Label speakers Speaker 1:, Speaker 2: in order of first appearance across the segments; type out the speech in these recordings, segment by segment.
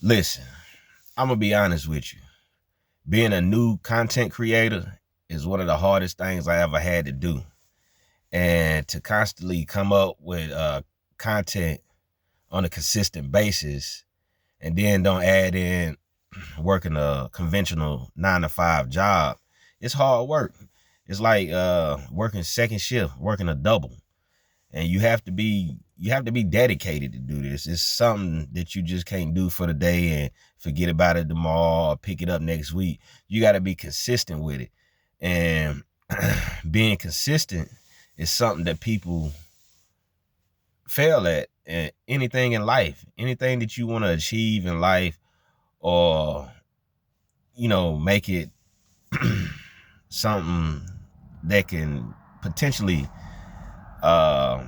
Speaker 1: Listen, I'm gonna be honest with you. Being a new content creator is one of the hardest things I ever had to do. And to constantly come up with content on a consistent basis and then don't add in working a conventional 9 to 5 job, it's hard work. It's like working second shift, working a double. And you have to be dedicated to do this. It's something that you just can't do for the day and forget about it tomorrow or pick it up next week. You got to be consistent with it. And being consistent is something that people fail at. And anything in life, anything that you want to achieve in life, or make it something that can potentially uh,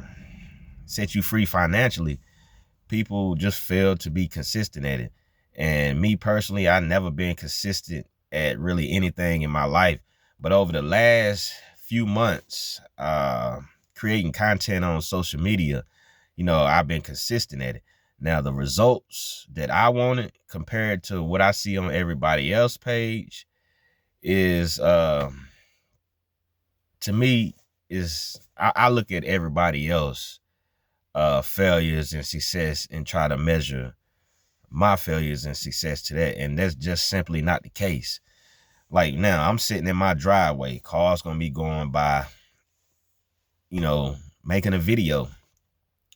Speaker 1: set you free financially, people just fail to be consistent at it. And me personally, I never been consistent at really anything in my life. But over the last few months, creating content on social media, I've been consistent at it. Now, the results that I wanted compared to what I see on everybody else's page is, to me, I look at everybody else failures and success and try to measure my failures and success to that. And that's just simply not the case. Like now, I'm sitting in my driveway, cars gonna be going by, making a video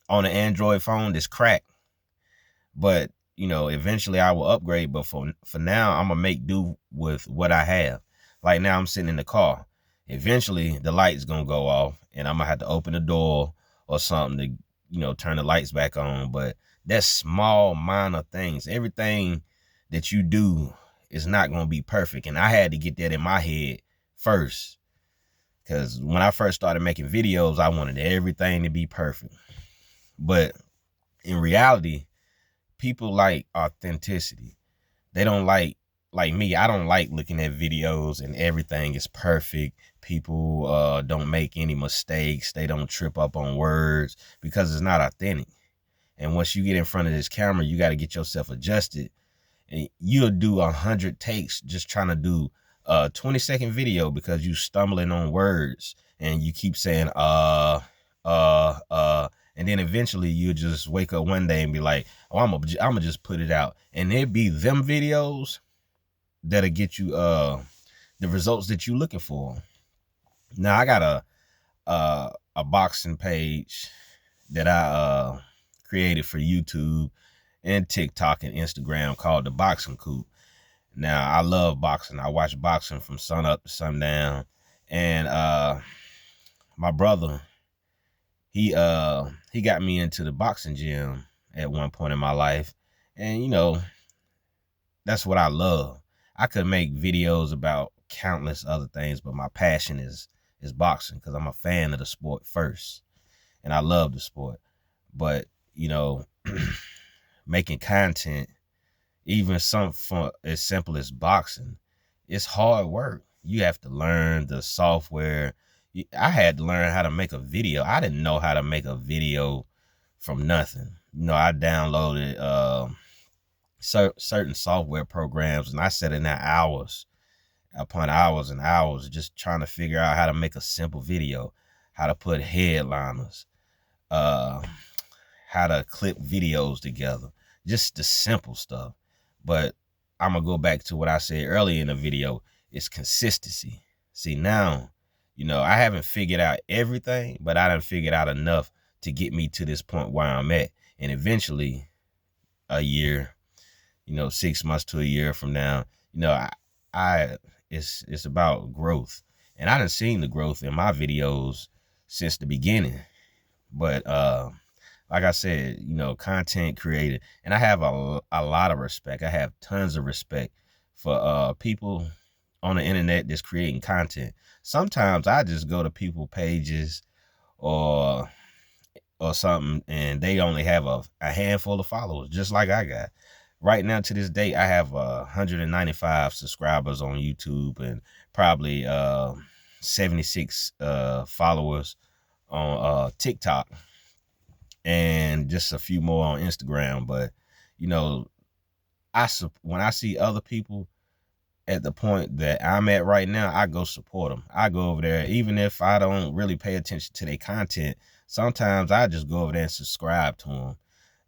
Speaker 1: on an Android phone that's cracked. But, eventually I will upgrade. But for now, I'm gonna make do with what I have. Like now I'm sitting in the car. Eventually the light's gonna go off and I'm gonna have to open the door or something to, turn the lights back on. But that's small, minor things. Everything that you do is not gonna be perfect. And I had to get that in my head first. Because when I first started making videos, I wanted everything to be perfect. But in reality, people like authenticity. They don't like me. I don't like looking at videos and everything is perfect. People don't make any mistakes. They don't trip up on words because it's not authentic. And once you get in front of this camera, you got to get yourself adjusted. And you'll do 100 takes just trying to do a 20-second video because you stumbling on words and you keep saying and then eventually you just wake up one day and be like, oh, I'm gonna just put it out. And it be them videos that'll get you the results that you looking for. Now I got a boxing page that I created for YouTube and TikTok and Instagram called The Boxing Coop. Now I love boxing. I watch boxing from sun up to sundown. And my brother, he got me into the boxing gym at one point in my life. And that's what I love. I could make videos about countless other things, but my passion is boxing because I'm a fan of the sport first. And I love the sport. But, making content, even something for as simple as boxing, it's hard work. You have to learn the software. I had to learn how to make a video. I didn't know how to make a video from nothing. I downloaded certain software programs and I sat in there hours upon hours and hours just trying to figure out how to make a simple video, how to put headliners, uh, how to clip videos together, just the simple stuff. But I'm gonna go back to what I said earlier in the video. It's consistency. See now, I haven't figured out everything, but I done figured out enough to get me to this point where I'm at. And eventually a year, 6 months to a year from now, I it's about growth. And I done seen the growth in my videos since the beginning. But like I said, content created, and I have a lot of respect. I have tons of respect for people on the internet that's creating content. Sometimes I just go to people pages or something and they only have a handful of followers, just like I got. Right now to this day, I have 195 subscribers on YouTube and probably 76 followers on TikTok and just a few more on Instagram. But, you know, when I see other people at the point that I'm at right now, I go support them. I go over there, even if I don't really pay attention to their content. Sometimes I just go over there and subscribe to them,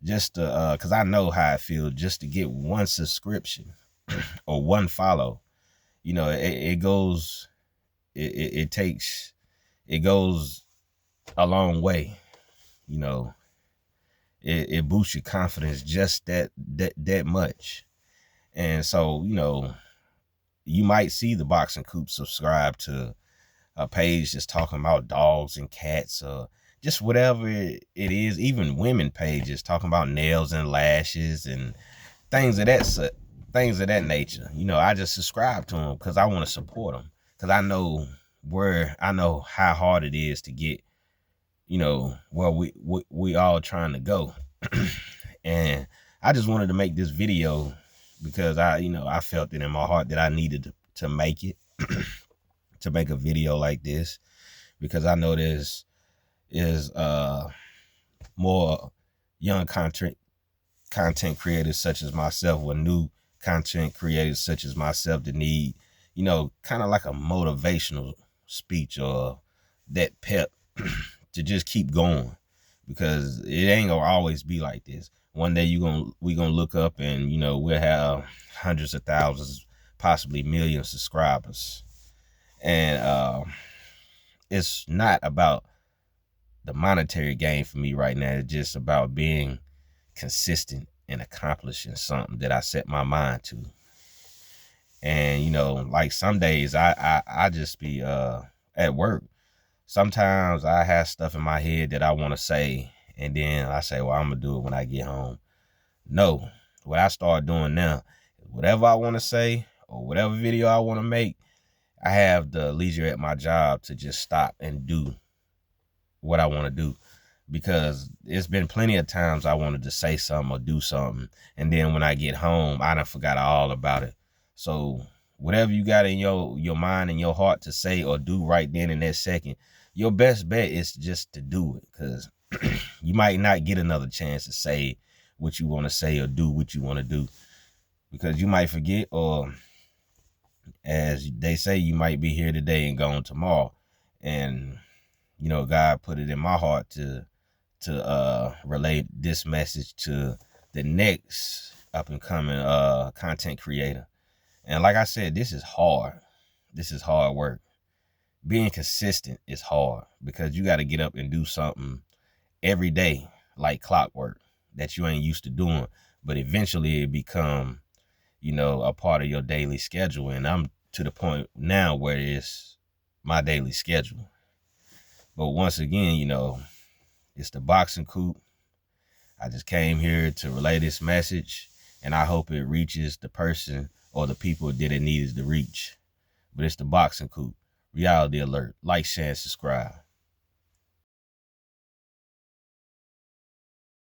Speaker 1: just to, cause I know how it feels just to get one subscription or one follow. You know, it goes, it takes, it goes a long way. You know, it boosts your confidence just that much. And so, you know, you might see the Boxing Coop subscribe to a page that's talking about dogs and cats, or just whatever it is. Even women pages talking about nails and lashes and things of that nature. You know, I just subscribe to them because I want to support them, because I know how hard it is to get, you know, where we all trying to go. And I just wanted to make this video because I felt it in my heart that I needed to make it, to make a video like this, because I know there's more young content creators such as myself, or new content creators such as myself, that need, you know, kind of like a motivational speech or that pep to just keep going, because it ain't gonna always be like this. One day we gonna look up and, you know, we'll have hundreds of thousands, possibly millions of subscribers. And it's not about the monetary gain for me right now. It's just about being consistent and accomplishing something that I set my mind to. And, you know, like some days I just be at work. Sometimes I have stuff in my head that I want to say, and then I say, well, I'm gonna do it when I get home. No, what I start doing now, whatever I want to say or whatever video I want to make, I have the leisure at my job to just stop and do what I want to do. Because it's been plenty of times I wanted to say something or do something, and then when I get home, I done forgot all about it. So whatever you got in your mind and your heart to say or do right then in that second, your best bet is just to do it, because you might not get another chance to say what you want to say or do what you want to do, because you might forget, or as they say, you might be here today and gone tomorrow. And, you know, God put it in my heart to relate this message to the next up and coming content creator. And like I said, this is hard. This is hard work. Being consistent is hard, because you got to get up and do something every day like clockwork that you ain't used to doing, but eventually it become, you know, a part of your daily schedule. And I'm to the point now where it's my daily schedule. But once again, you know, it's the Boxing Coop. I just came here to relay this message, and I hope it reaches the person or the people that it needs to reach. But it's the Boxing Coop. Reality alert. Like, share, and subscribe.